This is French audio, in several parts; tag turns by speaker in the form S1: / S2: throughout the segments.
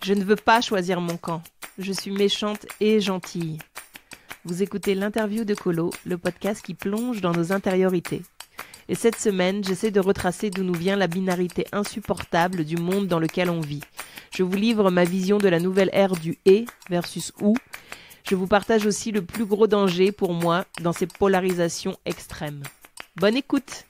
S1: Je ne veux pas choisir mon camp. Je suis méchante et gentille. Vous écoutez l'interview de Colo, le podcast qui plonge dans nos intériorités. Et cette semaine, j'essaie de retracer d'où nous vient la binarité insupportable du monde dans lequel on vit. Je vous livre ma vision de la nouvelle ère du « et » versus « ou ». Je vous partage aussi le plus gros danger pour moi dans ces polarisations extrêmes. Bonne écoute!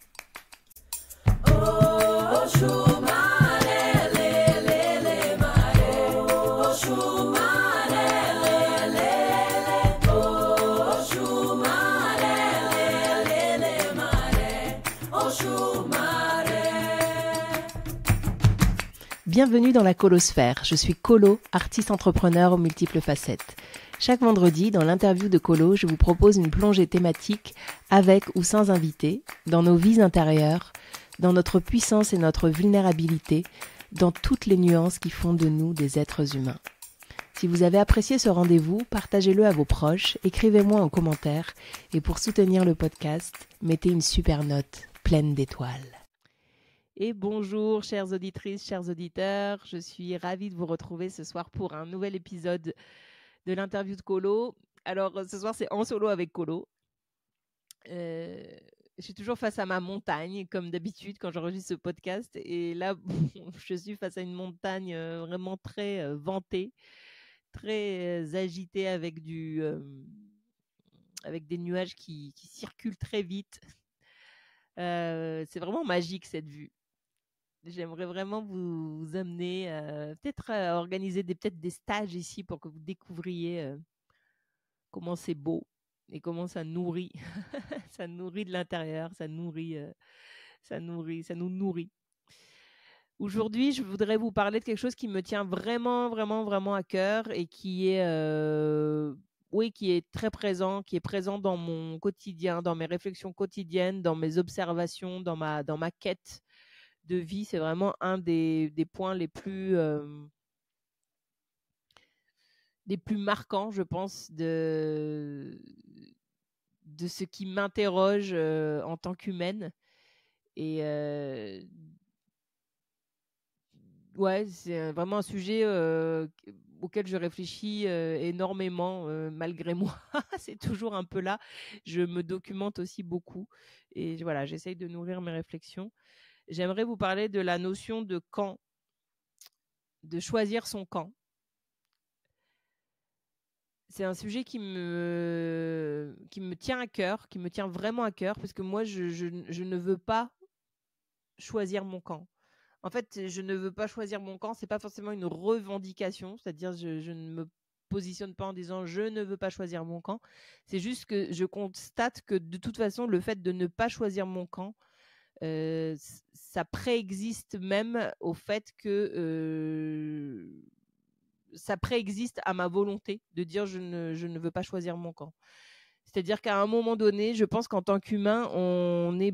S1: Bienvenue dans la Colosphère. Je suis Colo, artiste entrepreneur aux multiples facettes. Chaque vendredi, dans l'interview de Colo, je vous propose une plongée thématique avec ou sans invité, dans nos vies intérieures, dans notre puissance et notre vulnérabilité, dans toutes les nuances qui font de nous des êtres humains. Si vous avez apprécié ce rendez-vous, partagez-le à vos proches, écrivez-moi en commentaire et pour soutenir le podcast, mettez une super note pleine d'étoiles. Et bonjour chères auditrices, chers auditeurs, je suis ravie de vous retrouver ce soir pour un nouvel épisode de l'interview de Colo. Alors ce soir c'est en solo avec Colo. Je suis toujours face à ma montagne comme d'habitude quand j'enregistre ce podcast et là je suis face à une montagne vraiment très ventée, très agitée avec avec des nuages qui circulent très vite. C'est vraiment magique cette vue. J'aimerais vraiment vous amener, peut-être à organiser peut-être des stages ici pour que vous découvriez comment c'est beau et comment ça nourrit. Ça nourrit de l'intérieur, ça nous nourrit. Aujourd'hui, je voudrais vous parler de quelque chose qui me tient vraiment, vraiment, vraiment à cœur et qui est très présent, qui est présent dans mon quotidien, dans mes réflexions quotidiennes, dans mes observations, dans ma quête de vie. C'est vraiment un des points les plus marquants, je pense, de ce qui m'interroge en tant qu'humaine. Et c'est vraiment un sujet auquel je réfléchis énormément, malgré moi. C'est toujours un peu là. Je me documente aussi beaucoup. Et voilà, j'essaye de nourrir mes réflexions. J'aimerais vous parler de la notion de camp, de choisir son camp. C'est un sujet qui me tient à cœur, qui me tient vraiment à cœur, parce que moi, je ne veux pas choisir mon camp. En fait, je ne veux pas choisir mon camp, c'est pas forcément une revendication, c'est-à-dire je ne me positionne pas en disant je ne veux pas choisir mon camp. C'est juste que je constate que de toute façon, le fait de ne pas choisir mon camp, ça préexiste même au fait que ça préexiste à ma volonté de dire je ne veux pas choisir mon camp. C'est-à-dire qu'à un moment donné, je pense qu'en tant qu'humain, on est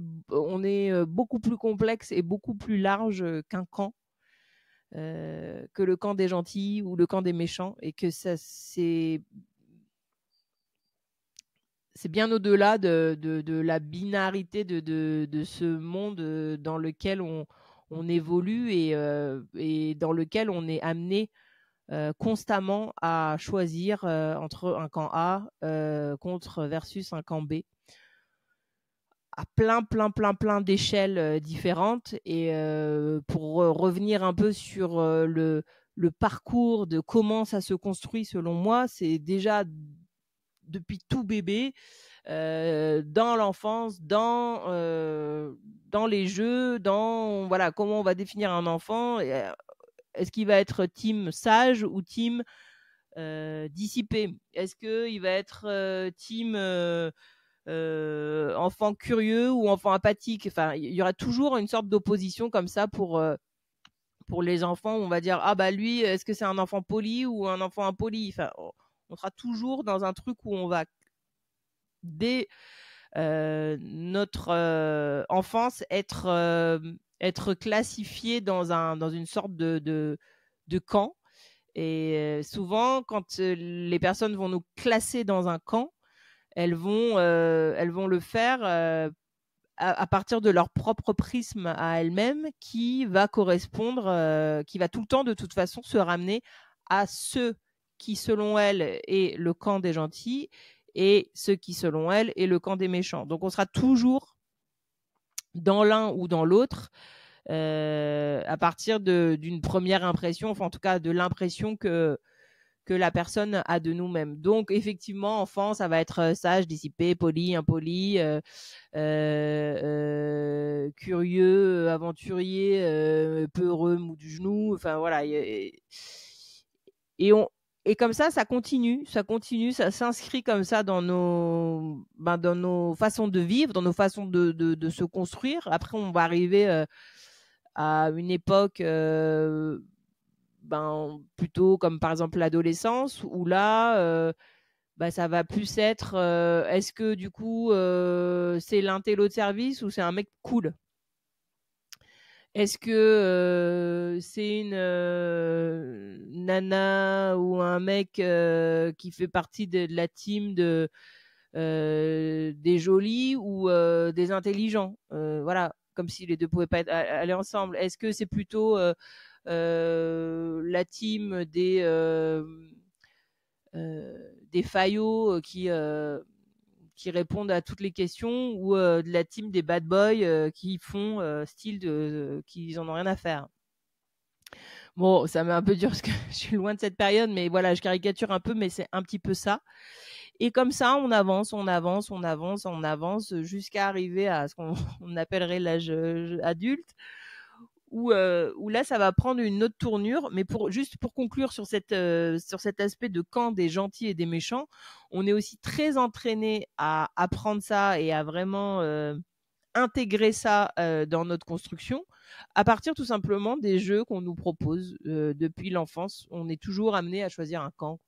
S1: beaucoup plus complexe et beaucoup plus large qu'un camp, que le camp des gentils ou le camp des méchants, et que ça c'est bien au-delà de la binarité de ce monde dans lequel on évolue et dans lequel on est amené constamment à choisir entre un camp A versus un camp B à plein d'échelles différentes. Et pour revenir un peu sur le parcours de comment ça se construit selon moi, c'est déjà depuis tout bébé, dans l'enfance, dans les jeux, dans voilà comment on va définir un enfant. Est-ce qu'il va être team sage ou team dissipé? Est-ce qu'il va être team enfant curieux ou enfant apathique? Enfin, il y aura toujours une sorte d'opposition comme ça pour les enfants. Où on va dire ah bah lui, est-ce que c'est un enfant poli ou un enfant impoli? Enfin, on sera toujours dans un truc où on va dès notre enfance être classifié dans une sorte de camp. Et souvent, quand les personnes vont nous classer dans un camp, elles vont le faire à partir de leur propre prisme à elles-mêmes, qui va correspondre, qui va tout le temps de toute façon se ramener à ceux qui, selon elle, est le camp des gentils et ceux qui, selon elle, est le camp des méchants. Donc, on sera toujours dans l'un ou dans l'autre à partir d'une première impression, enfin, en tout cas, de l'impression que la personne a de nous-mêmes. Donc, effectivement, enfant, ça va être sage, dissipé, poli, impoli, curieux, aventurier, peureux, mou du genou. Enfin, voilà. Et comme ça continue, ça s'inscrit comme ça dans nos façons de vivre, dans nos façons de se construire. Après, on va arriver à une époque plutôt comme par exemple l'adolescence, où là, ça va plus être est-ce que du coup c'est l'intello de service ou c'est un mec cool? Est-ce que c'est une nana ou un mec qui fait partie de la team des jolis ou des intelligents? Voilà, comme si les deux pouvaient pas aller ensemble. Est-ce que c'est plutôt la team des faillots qui répondent à toutes les questions ou de la team des bad boys qui font style qu'ils en ont rien à faire? Bon, ça m'est un peu dur parce que je suis loin de cette période, mais voilà, je caricature un peu, mais c'est un petit peu ça. Et comme ça, on avance jusqu'à arriver à ce qu'on appellerait l'âge adulte, où là, ça va prendre une autre tournure. Mais juste pour conclure sur cet aspect de camp des gentils et des méchants, on est aussi très entraîné à apprendre ça et à vraiment intégrer ça dans notre construction à partir tout simplement des jeux qu'on nous propose depuis l'enfance. On est toujours amené à choisir un camp.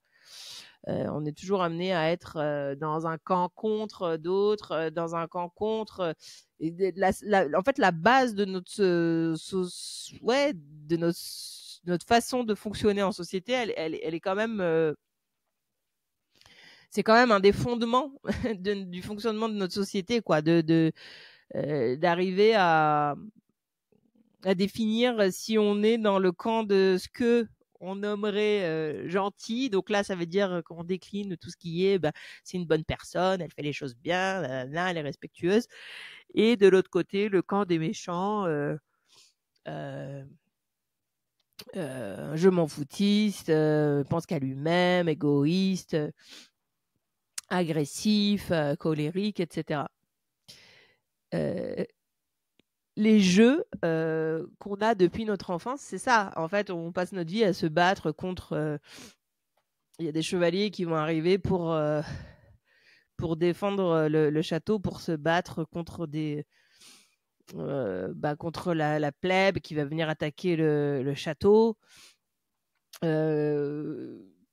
S1: On est toujours amené à être dans un camp contre d'autres, dans un camp contre. En fait, la base de notre façon de fonctionner en société, elle est quand même. C'est quand même un des fondements du fonctionnement de notre société, quoi, d'arriver à définir si on est dans le camp de ce que on nommerait gentil. Donc là, ça veut dire qu'on décline tout ce qui est, c'est une bonne personne, elle fait les choses bien, là, elle est respectueuse. Et de l'autre côté, le camp des méchants, je m'en foutiste, pense qu'à lui-même, égoïste, agressif, colérique, etc. Les jeux qu'on a depuis notre enfance, c'est ça. En fait, on passe notre vie à se battre contre. Il y a des chevaliers qui vont arriver pour défendre le château, pour se battre contre contre la plèbe qui va venir attaquer le château.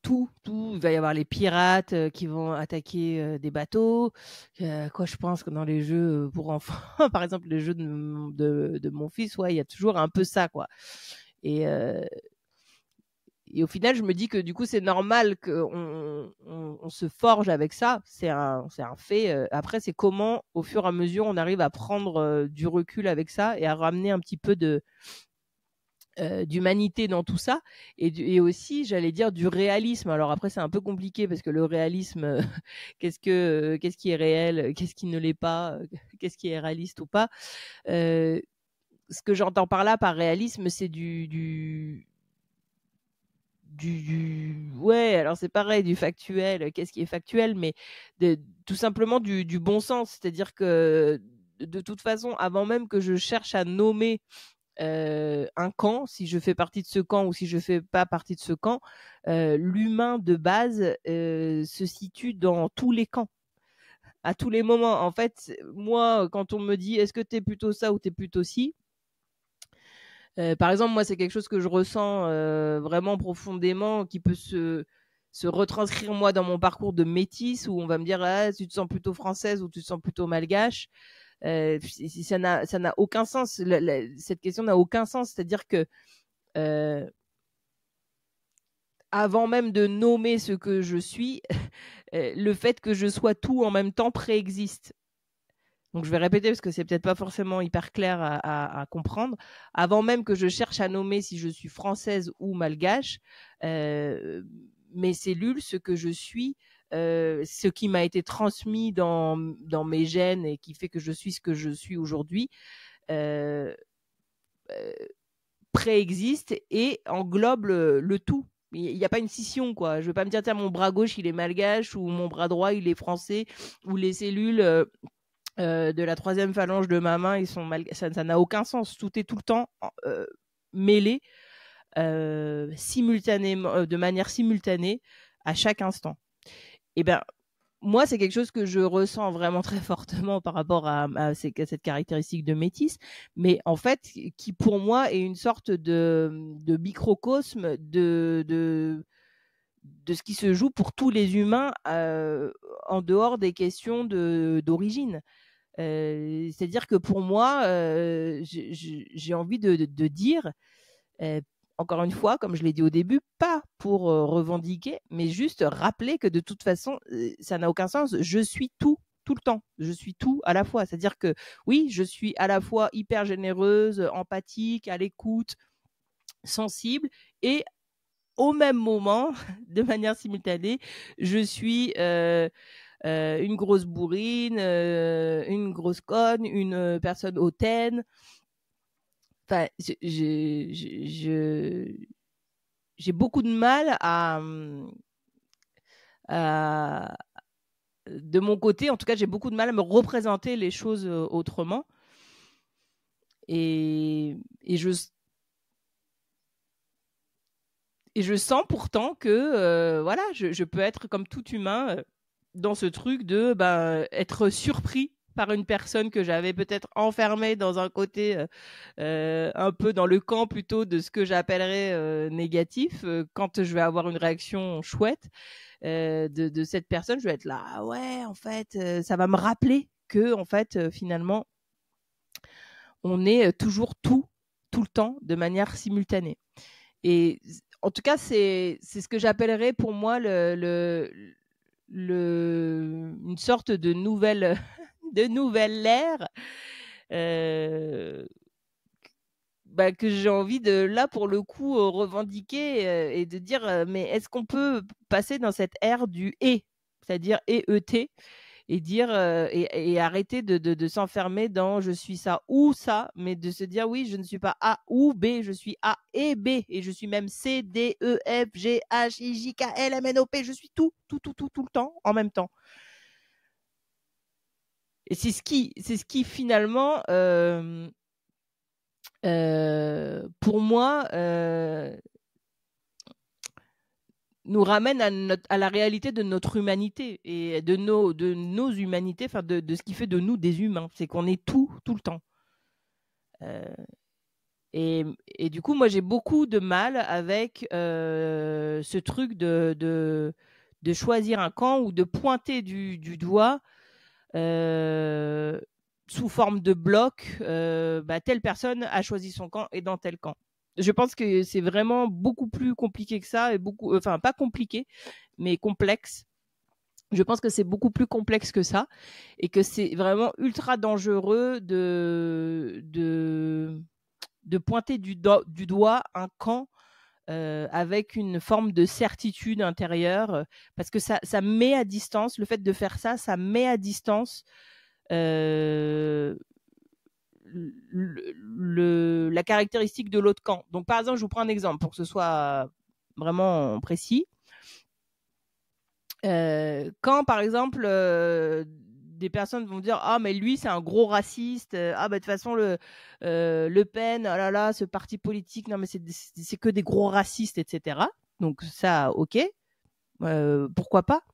S1: Tout, il va y avoir les pirates qui vont attaquer des bateaux. Quoi, je pense que dans les jeux pour enfants, par exemple les jeux de mon fils, ouais, il y a toujours un peu ça, quoi. Et au final, je me dis que du coup, c'est normal qu'on se forge avec ça. C'est un fait. Après, c'est comment, au fur et à mesure, on arrive à prendre du recul avec ça et à ramener un petit peu d'humanité dans tout ça et aussi, j'allais dire, du réalisme. Alors après, c'est un peu compliqué parce que le réalisme, qu'est-ce qui est réel, qu'est-ce qui ne l'est pas, qu'est-ce qui est réaliste ou pas. Ce que j'entends par là, par réalisme, c'est ouais, alors c'est pareil, du factuel, qu'est-ce qui est factuel, mais tout simplement du bon sens. C'est-à-dire que de toute façon, avant même que je cherche à nommer un camp, si je fais partie de ce camp ou si je fais pas partie de ce camp, l'humain de base se situe dans tous les camps, à tous les moments. En fait, moi, quand on me dit est-ce que t'es plutôt ça ou t'es plutôt ci, par exemple, moi, c'est quelque chose que je ressens vraiment profondément, qui peut se retranscrire moi dans mon parcours de métisse, où on va me dire tu te sens plutôt française ou tu te sens plutôt malgache. Ça n'a aucun sens. Cette question n'a aucun sens. C'est-à-dire que avant même de nommer ce que je suis, le fait que je sois tout en même temps préexiste. Donc je vais répéter parce que c'est peut-être pas forcément hyper clair à comprendre. Avant même que je cherche à nommer si je suis française ou malgache, mes cellules, ce que je suis, ce qui m'a été transmis dans mes gènes et qui fait que je suis ce que je suis aujourd'hui, préexiste et englobe le tout. Il n'y a pas une scission, quoi. Je vais pas me dire, tiens, mon bras gauche, il est malgache, ou mon bras droit, il est français, ou les cellules de la troisième phalange de ma main, ils sont malgaches. Ça n'a aucun sens. Tout est tout le temps mêlé, simultanément, de manière simultanée, à chaque instant. Et ben, moi, c'est quelque chose que je ressens vraiment très fortement par rapport à cette caractéristique de métis, mais en fait, qui pour moi est une sorte de microcosme de ce qui se joue pour tous les humains en dehors des questions d'origine. C'est-à-dire que pour moi, j'ai envie de dire, encore une fois, comme je l'ai dit au début, pas pour revendiquer, mais juste rappeler que de toute façon, ça n'a aucun sens. Je suis tout le temps. Je suis tout à la fois. C'est-à-dire que oui, je suis à la fois hyper généreuse, empathique, à l'écoute, sensible, et au même moment, de manière simultanée, je suis une grosse bourrine, une grosse conne, une personne hautaine. Enfin, j'ai beaucoup de mal de mon côté, en tout cas, j'ai beaucoup de mal à me représenter les choses autrement. Et je sens pourtant que voilà, je peux être comme tout humain dans ce truc de être surpris par une personne que j'avais peut-être enfermée dans un côté un peu dans le camp plutôt de ce que j'appellerais négatif. Quand je vais avoir une réaction chouette de cette personne, je vais être là, ah ouais, en fait, ça va me rappeler que en fait, finalement, on est toujours tout le temps de manière simultanée. Et en tout cas, c'est ce que j'appellerais pour moi une sorte de nouvelle ère que j'ai envie de, là, pour le coup, revendiquer et de dire, mais est-ce qu'on peut passer dans cette ère du « et », c'est-à-dire « et-e-t », et dire et arrêter de s'enfermer dans je suis ça ou ça, mais de se dire oui, je ne suis pas A ou B, je suis A et B, et je suis même C, D, E, F, G, H, I, J, K, L, M, N, O, P, je suis tout le temps, en même temps. Et c'est ce qui finalement, pour moi, nous ramène à la réalité de notre humanité et de nos humanités, enfin de ce qui fait de nous des humains, c'est qu'on est tout le temps. Et du coup, moi, j'ai beaucoup de mal avec ce truc de choisir un camp ou de pointer du doigt sous forme de bloc, telle personne a choisi son camp et dans tel camp. Je pense que c'est vraiment beaucoup plus compliqué que ça, et enfin pas compliqué, mais complexe. Je pense que c'est beaucoup plus complexe que ça, et que c'est vraiment ultra dangereux de pointer du doigt un camp avec une forme de certitude intérieure, parce que ça met à distance, le fait de faire ça met à distance la caractéristique de l'autre camp. Donc, par exemple, je vous prends un exemple pour que ce soit vraiment précis. Quand, par exemple, des personnes vont dire ah mais lui c'est un gros raciste, de toute façon Le Pen, oh là là, ce parti politique, non mais c'est que des gros racistes, etc. Donc ça, ok, pourquoi pas.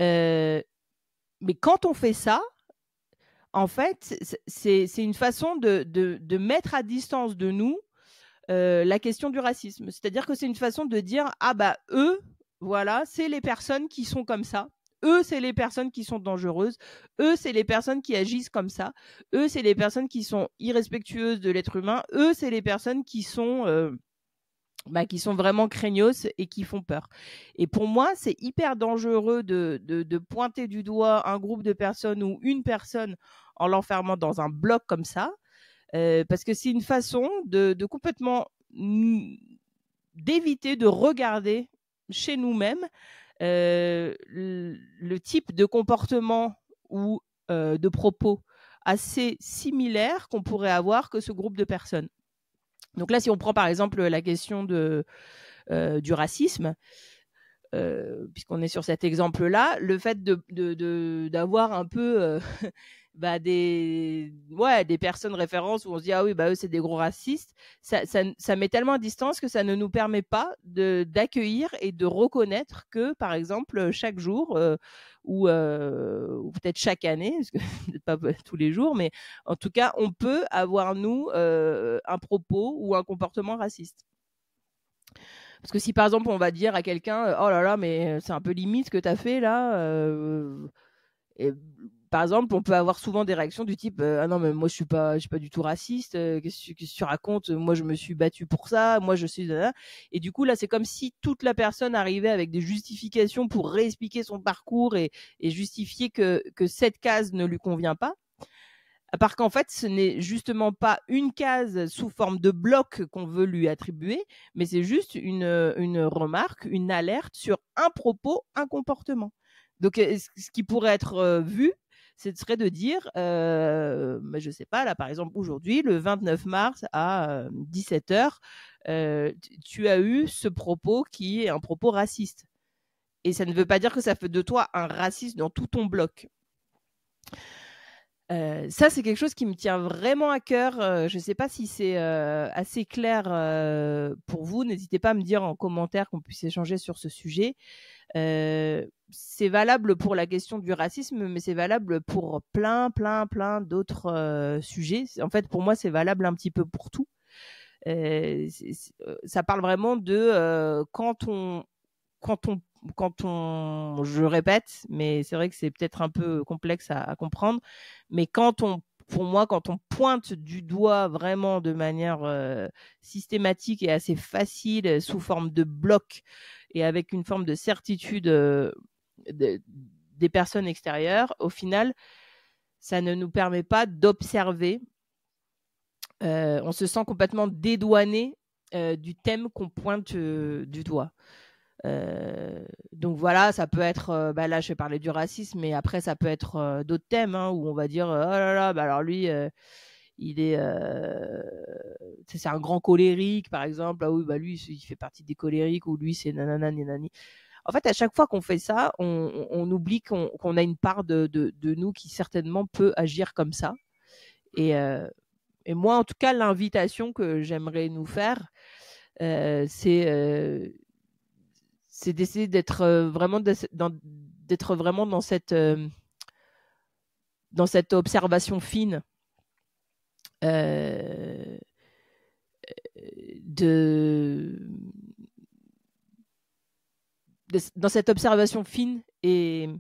S1: Mais quand on fait ça, en fait, c'est une façon de mettre à distance de nous la question du racisme. C'est-à-dire que c'est une façon de dire eux, voilà, c'est les personnes qui sont comme ça. Eux, c'est les personnes qui sont dangereuses. Eux, c'est les personnes qui agissent comme ça. Eux, c'est les personnes qui sont irrespectueuses de l'être humain. Eux, c'est les personnes qui sont qui sont vraiment craignos et qui font peur. Et pour moi, c'est hyper dangereux de pointer du doigt un groupe de personnes ou une personne en l'enfermant dans un bloc comme ça, parce que c'est une façon de complètement d'éviter de regarder chez nous-mêmes le type de comportement ou de propos assez similaires qu'on pourrait avoir que ce groupe de personnes. Donc là, si on prend par exemple la question du racisme, puisqu'on est sur cet exemple-là, le fait d'avoir un peu des personnes références où on se dit ah oui, eux c'est des gros racistes, ça met tellement à distance que ça ne nous permet pas d'accueillir et de reconnaître que par exemple chaque jour ou peut-être chaque année, parce que peut-être pas tous les jours, mais en tout cas on peut avoir nous un propos ou un comportement raciste. Parce que si par exemple on va dire à quelqu'un oh là là mais c'est un peu limite ce que t'as fait là, et, par exemple on peut avoir souvent des réactions du type ah non mais moi je suis pas du tout raciste, qu'est-ce que tu racontes, moi je me suis battue pour ça, moi je suis et du coup là c'est comme si toute la personne arrivait avec des justifications pour réexpliquer son parcours et justifier que cette case ne lui convient pas. À part qu'en fait, ce n'est justement pas une case sous forme de bloc qu'on veut lui attribuer, mais c'est juste une remarque, une alerte sur un propos, un comportement. Donc, ce qui pourrait être vu, ce serait de dire, je sais pas, là, par exemple, aujourd'hui, le 29 mars à 17h, tu as eu ce propos qui est un propos raciste. Et ça ne veut pas dire que ça fait de toi un raciste dans tout ton bloc. Ça, c'est quelque chose qui me tient vraiment à cœur. Je ne sais pas si c'est assez clair pour vous. N'hésitez pas à me dire en commentaire qu'on puisse échanger sur ce sujet. C'est valable pour la question du racisme, mais c'est valable pour plein d'autres sujets. En fait, pour moi, c'est valable un petit peu pour tout. Ça parle vraiment de quand on, je répète, mais c'est vrai que c'est peut-être un peu complexe à comprendre, mais pour moi, quand on pointe du doigt vraiment de manière systématique et assez facile, sous forme de bloc et avec une forme de certitude des personnes extérieures, au final, ça ne nous permet pas d'observer. On se sent complètement dédouané du thème qu'on pointe du doigt. Donc voilà, ça peut être, là je vais parler du racisme, mais après ça peut être d'autres thèmes où on va dire oh là là, alors lui il est, c'est un grand colérique par exemple, ah oui lui il fait partie des colériques, ou lui c'est nanana nanani. En fait, à chaque fois qu'on fait ça, on oublie qu'on a une part de nous qui certainement peut agir comme ça. Et moi, en tout cas, l'invitation que j'aimerais nous faire, c'est d'essayer d'être vraiment dans cette observation fine dans cette observation fine et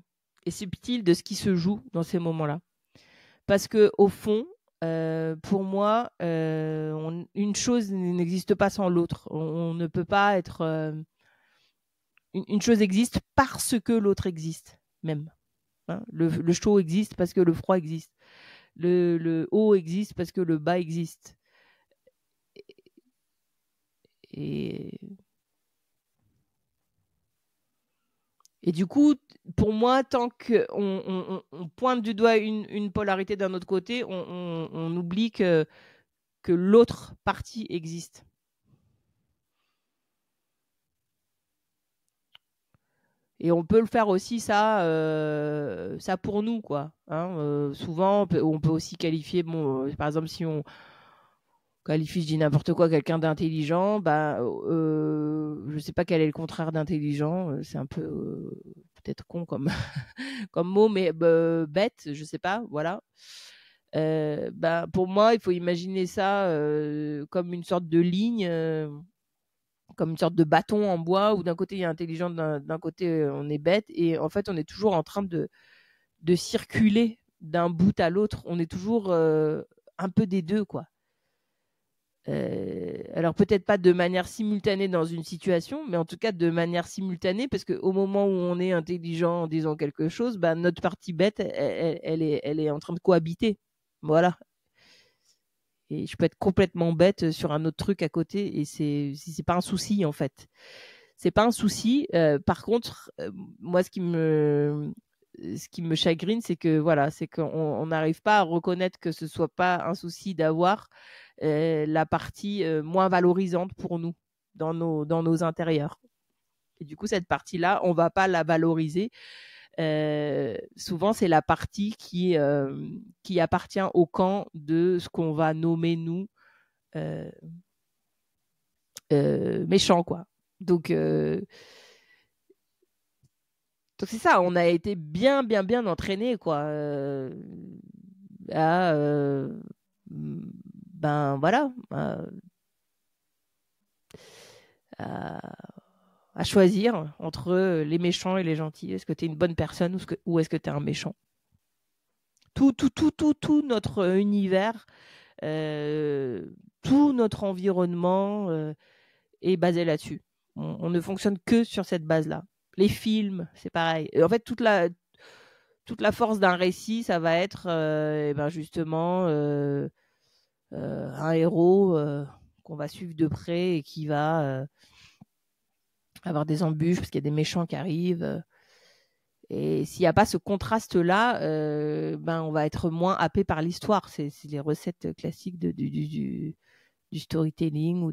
S1: subtile de ce qui se joue dans ces moments-là. Parce que au fond, pour moi, une chose n'existe pas sans l'autre. On ne peut pas être... une chose existe parce que l'autre existe, même. Hein, le chaud existe parce que le froid existe. Le haut existe parce que le bas existe. Et du coup, pour moi, tant qu'on pointe du doigt une polarité d'un autre côté, on oublie que l'autre partie existe. Et on peut le faire aussi ça pour nous, quoi. Hein, souvent, on peut aussi qualifier, par exemple, si on qualifie, je dis n'importe quoi, quelqu'un d'intelligent, je sais pas quel est le contraire d'intelligent, c'est un peu peut-être con comme comme mot, mais bête, je sais pas, voilà. Pour moi, il faut imaginer ça comme une sorte de ligne, comme une sorte de bâton en bois, où d'un côté il y a intelligent, d'un côté on est bête, et en fait on est toujours en train de circuler d'un bout à l'autre. On est toujours un peu des deux, quoi. Alors peut-être pas de manière simultanée dans une situation, mais en tout cas de manière simultanée, parce qu'au moment où on est intelligent en disant quelque chose, bah, notre partie bête, elle est en train de cohabiter. Voilà. Et je peux être complètement bête sur un autre truc à côté, et c'est pas un souci en fait. C'est pas un souci. Par contre, moi, ce qui me chagrine, c'est que voilà, c'est qu'on n'arrive pas à reconnaître que ce soit pas un souci d'avoir la partie moins valorisante pour nous dans nos intérieurs. Et du coup, cette partie-là, on va pas la valoriser. Souvent, c'est la partie qui appartient au camp de ce qu'on va nommer nous euh, méchants, quoi. Donc c'est ça, on a été bien entraîné, quoi. À, ben voilà, à choisir entre les méchants et les gentils. Est-ce que tu es une bonne personne ou est-ce que tu es un méchant? Tout notre univers, euh, tout notre environnement est basé là-dessus. On ne fonctionne que sur cette base-là. Les films, c'est pareil. Et en fait, toute la force d'un récit, ça va être eh ben justement un héros qu'on va suivre de près et qui va avoir des embûches parce qu'il y a des méchants qui arrivent. Et s'il n'y a pas ce contraste-là, ben on va être moins happé par l'histoire. C'est les recettes classiques du storytelling ou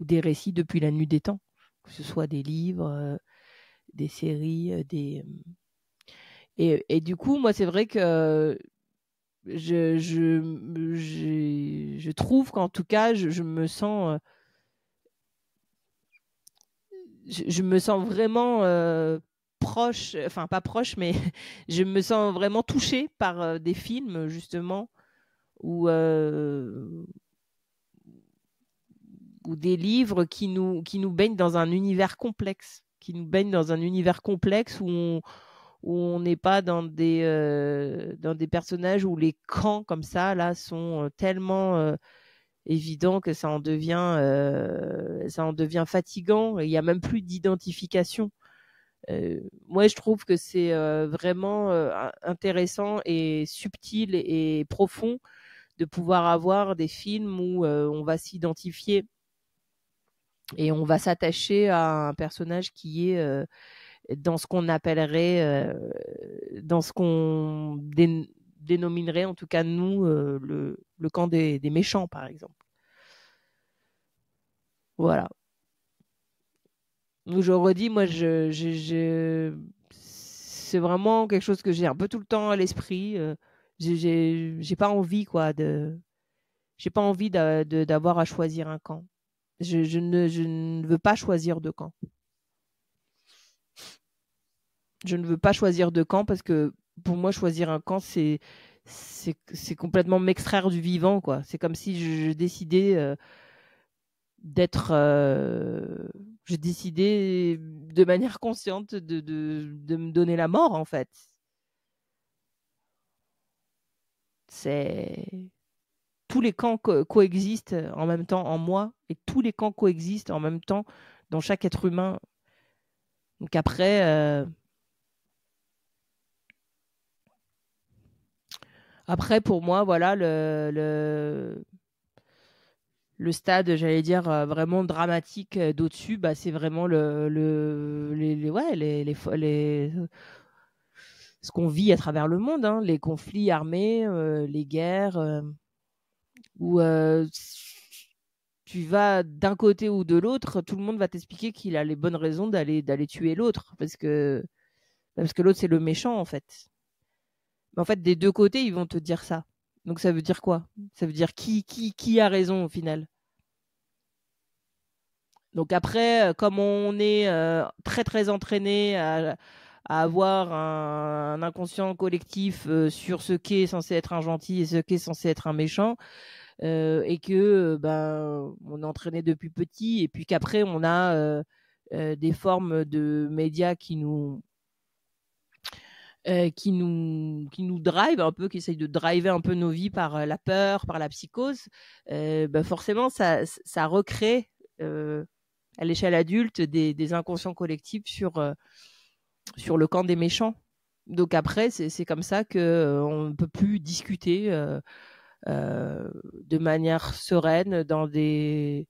S1: ou des récits depuis la nuit des temps, que ce soit des livres, des séries, et du coup, moi, c'est vrai que je trouve qu'en tout cas, je me sens, je me sens vraiment proche, enfin pas proche, mais je me sens vraiment touchée par des films justement ou ou des livres qui nous baignent dans un univers complexe, qui nous baignent dans un univers complexe où on n'est pas dans des personnages où les camps comme ça là sont tellement évidents que ça en devient fatigant. Il y a même plus d'identification. Moi, je trouve que c'est vraiment intéressant et subtil et profond de pouvoir avoir des films où on va s'identifier et on va s'attacher à un personnage qui est dans ce qu'on appellerait, dans ce qu'on dénominerait, en tout cas nous, le camp des méchants, par exemple. Voilà. Donc, je redis, moi, c'est vraiment quelque chose que j'ai un peu tout le temps à l'esprit. J'ai pas envie, quoi, j'ai pas envie d'avoir à choisir un camp. Je ne veux pas choisir de camp. Je ne veux pas choisir de camp parce que pour moi, choisir un camp, c'est complètement m'extraire du vivant, quoi. C'est comme si je décidais d'être, je décidais de manière consciente de me donner la mort, en fait. C'est tous les camps coexistent en même temps en moi et tous les camps coexistent en même temps dans chaque être humain. Donc après pour moi, voilà le stade, j'allais dire vraiment dramatique d'au-dessus, bah c'est vraiment ouais ce qu'on vit à travers le monde, hein, les conflits armés, les guerres, où tu vas d'un côté ou de l'autre, tout le monde va t'expliquer qu'il a les bonnes raisons d'aller tuer l'autre parce que l'autre c'est le méchant en fait. Mais en fait, des deux côtés, ils vont te dire ça. Donc ça veut dire quoi? Ça veut dire qui a raison au final? Donc après, comme on est très entraîné à avoir un inconscient collectif sur ce qu'est censé être un gentil et ce qu'est censé être un méchant, et que ben on est entraîné depuis petit, et puis qu'après on a des formes de médias qui nous drive un peu, qui essaye de driver un peu nos vies par la peur, par la psychose, forcément, ça recrée à l'échelle adulte des inconscients collectifs sur le camp des méchants. Donc après, c'est comme ça qu'on ne peut plus discuter de manière sereine dans des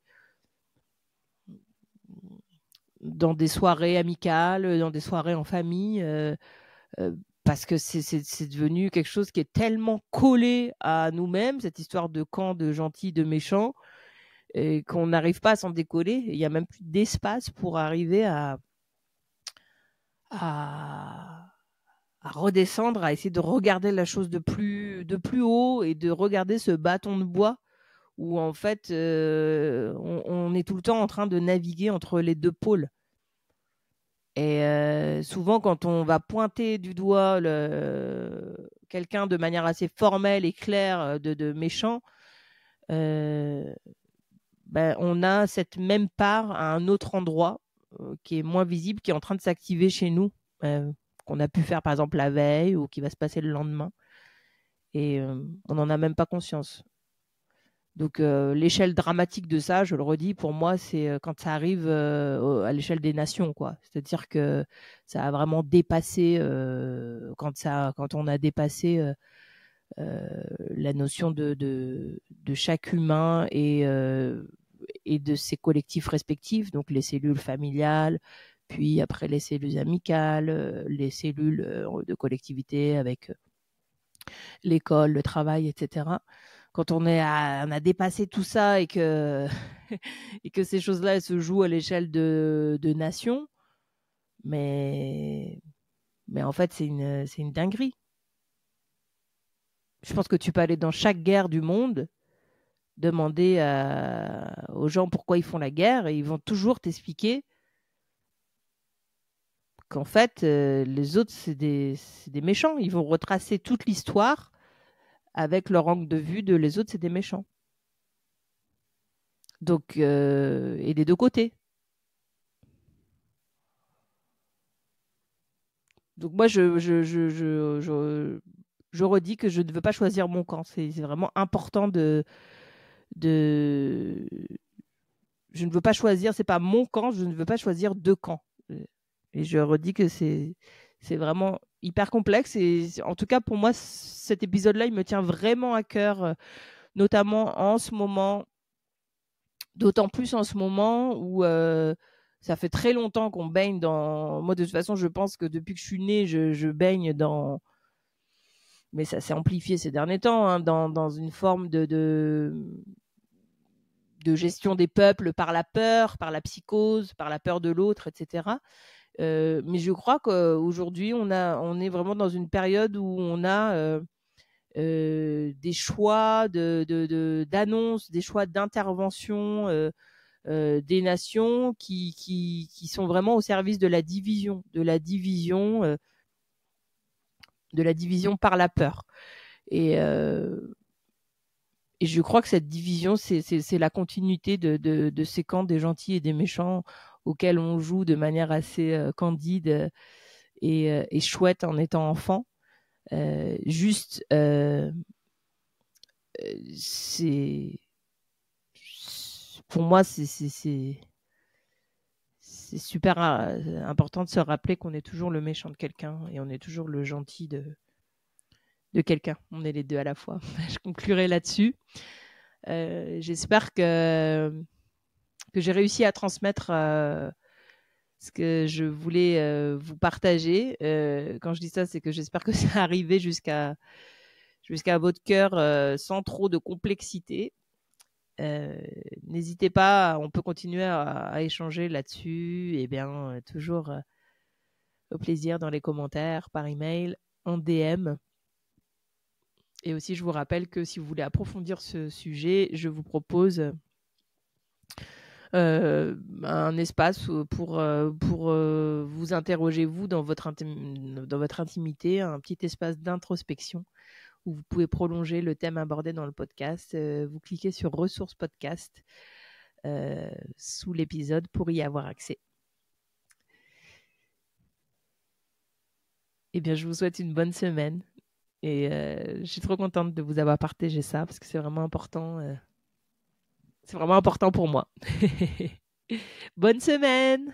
S1: soirées amicales, dans des soirées en famille, parce que c'est devenu quelque chose qui est tellement collé à nous-mêmes, cette histoire de camp de gentils, de méchants, et qu'on n'arrive pas à s'en décoller. Il n'y a même plus d'espace pour arriver à redescendre, à essayer de regarder la chose de plus haut et de regarder ce bâton de bois où en fait on est tout le temps en train de naviguer entre les deux pôles. Et souvent, quand on va pointer du doigt quelqu'un de manière assez formelle et claire de méchant, on a cette même part à un autre endroit qui est moins visible, qui est en train de s'activer chez nous, qu'on a pu faire par exemple la veille ou qui va se passer le lendemain. Et on n'en a même pas conscience. Donc l'échelle dramatique de ça, je le redis, pour moi, c'est quand ça arrive à l'échelle des nations, quoi. C'est-à-dire que ça a vraiment dépassé quand on a dépassé la notion de chaque humain et de ses collectifs respectifs, donc les cellules familiales, puis après les cellules amicales, les cellules de collectivité avec l'école, le travail, etc. Quand on a dépassé tout ça et que et que ces choses-là elles se jouent à l'échelle de nations, mais en fait c'est une dinguerie. Je pense que tu peux aller dans chaque guerre du monde, demander aux gens pourquoi ils font la guerre et ils vont toujours t'expliquer qu'en fait les autres c'est des méchants. Ils vont retracer toute l'histoire avec leur angle de vue de les autres c'est des méchants. Donc et des deux côtés. Donc moi, je redis que je ne veux pas choisir mon camp. C'est vraiment important de... Je ne veux pas choisir, c'est pas mon camp, je ne veux pas choisir deux camps. Et je redis que c'est vraiment hyper complexe. Et en tout cas, pour moi, cet épisode-là, il me tient vraiment à cœur, notamment en ce moment, d'autant plus en ce moment où ça fait très longtemps qu'on baigne dans... Moi, de toute façon, je pense que depuis que je suis née, je baigne dans... Mais ça s'est amplifié ces derniers temps, hein, dans une forme de gestion des peuples par la peur, par la psychose, par la peur de l'autre, etc. Mais je crois qu'aujourd'hui, on est vraiment dans une période où on a des choix d'annonces, des choix d'intervention des nations qui sont vraiment au service de la division, de la division par la peur. Et je crois que cette division, c'est la continuité de ces camps des gentils et des méchants auxquels on joue de manière assez candide et chouette en étant enfant. Juste, c'est pour moi, c'est super important de se rappeler qu'on est toujours le méchant de quelqu'un et on est toujours le gentil de quelqu'un. On est les deux à la fois. Je conclurai là-dessus. J'espère que j'ai réussi à transmettre ce que je voulais vous partager. Quand je dis ça, c'est que j'espère que ça arrivé jusqu'à votre cœur sans trop de complexité. N'hésitez pas, on peut continuer à échanger là-dessus. Et bien, toujours au plaisir dans les commentaires, par email, en DM. Et aussi, je vous rappelle que si vous voulez approfondir ce sujet, je vous propose un espace pour vous interroger, vous, dans votre intimité, un petit espace d'introspection où vous pouvez prolonger le thème abordé dans le podcast. Vous cliquez sur ressources podcast sous l'épisode pour y avoir accès. Eh bien, je vous souhaite une bonne semaine et je suis trop contente de vous avoir partagé ça parce que c'est vraiment important. C'est vraiment important pour moi. Bonne semaine!